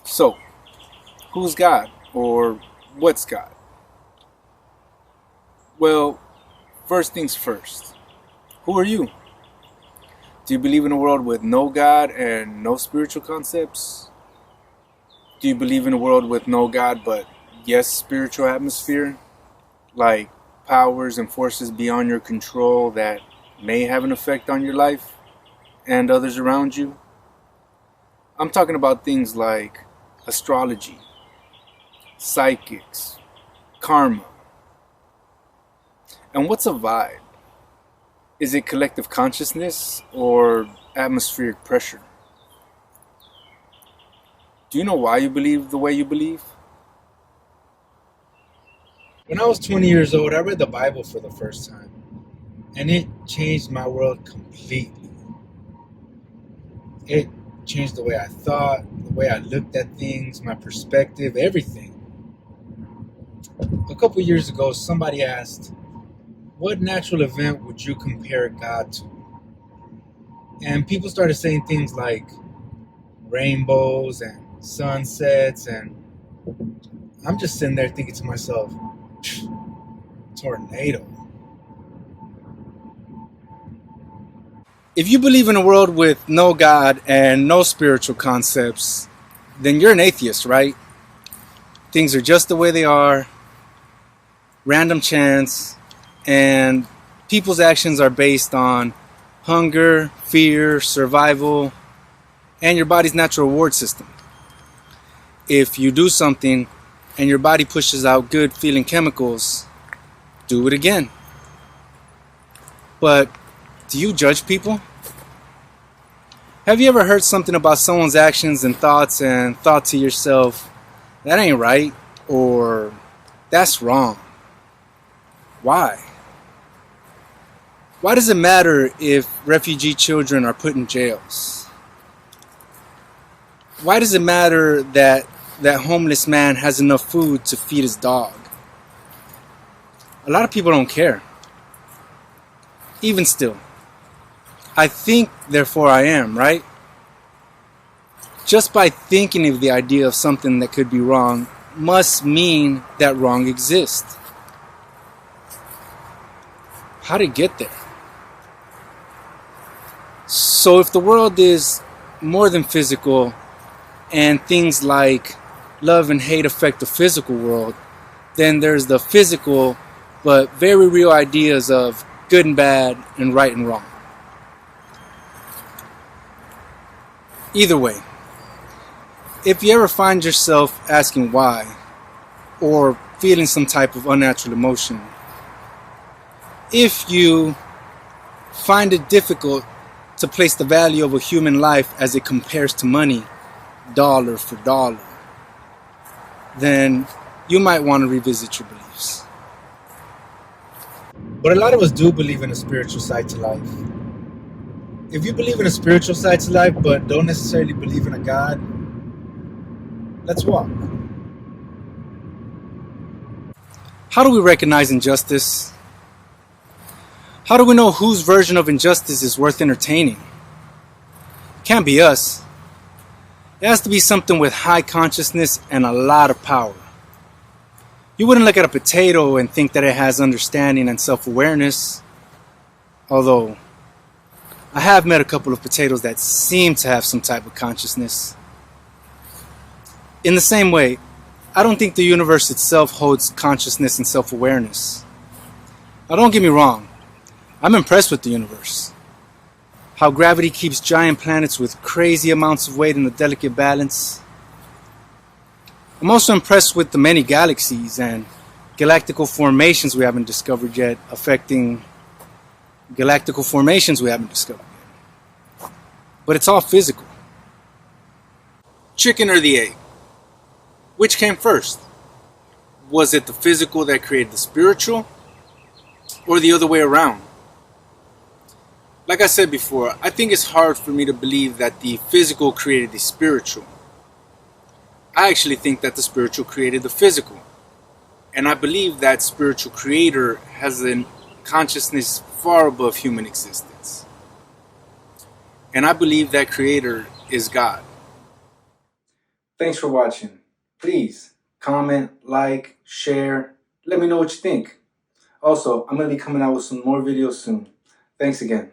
So, who's God? Or what's God? Well, first things first. Who are you? Do you believe in a world with no God and no spiritual concepts? Do you believe in a world with no God but yes, spiritual atmosphere? Like powers and forces beyond your control that may have an effect on your life and others around you? I'm talking about things like astrology, psychics, karma. And what's a vibe? Is it collective consciousness or atmospheric pressure? Do you know why you believe the way you believe? When I was 20 years old, I read the Bible for the first time, and it changed my world completely. It changed the way I thought, the way I looked at things, my perspective, everything. A couple years ago, somebody asked, what natural event would you compare God to? And people started saying things like rainbows and sunsets, and I'm just sitting there thinking to myself, tornado. If you believe in a world with no God and no spiritual concepts, then you're an atheist, right? Things are just the way they are, random chance, and people's actions are based on hunger, fear, survival, and your body's natural reward system. If you do something and your body pushes out good feeling chemicals, do it again. But do you judge people? Have you ever heard something about someone's actions and thought to yourself, that ain't right, or that's wrong? Why? Why does it matter if refugee children are put in jails? Why does it matter that that homeless man has enough food to feed his dog? A lot of people don't care. Even still, I think, therefore I am, right? Just by thinking of the idea of something that could be wrong must mean that wrong exists. How did it get there? So if the world is more than physical and things like love and hate affect the physical world, then there's the physical but very real ideas of good and bad and right and wrong. Either way, if you ever find yourself asking why or feeling some type of unnatural emotion, if you find it difficult to place the value of a human life as it compares to money, dollar for dollar, then you might want to revisit your beliefs. But a lot of us do believe in a spiritual side to life. If you believe in a spiritual side to life but don't necessarily believe in a God, let's walk. How do we recognize injustice? How do we know whose version of injustice is worth entertaining? It can't be us. It has to be something with high consciousness and a lot of power. You wouldn't look at a potato and think that it has understanding and self-awareness. Although, I have met a couple of potatoes that seem to have some type of consciousness. In the same way, I don't think the universe itself holds consciousness and self-awareness. Now don't get me wrong, I'm impressed with the universe. How gravity keeps giant planets with crazy amounts of weight in a delicate balance. I'm also impressed with the many galaxies and galactical formations we haven't discovered yet affecting galactical formations we haven't discovered yet. But it's all physical. Chicken or the egg? Which came first? Was it the physical that created the spiritual, or the other way around? Like I said before, I think it's hard for me to believe that the physical created the spiritual. I actually think that the spiritual created the physical. And I believe that spiritual creator has a consciousness far above human existence. And I believe that creator is God. Thanks for watching. Please comment, like, share. Let me know what you think. Also, I'm going to be coming out with some more videos soon. Thanks again.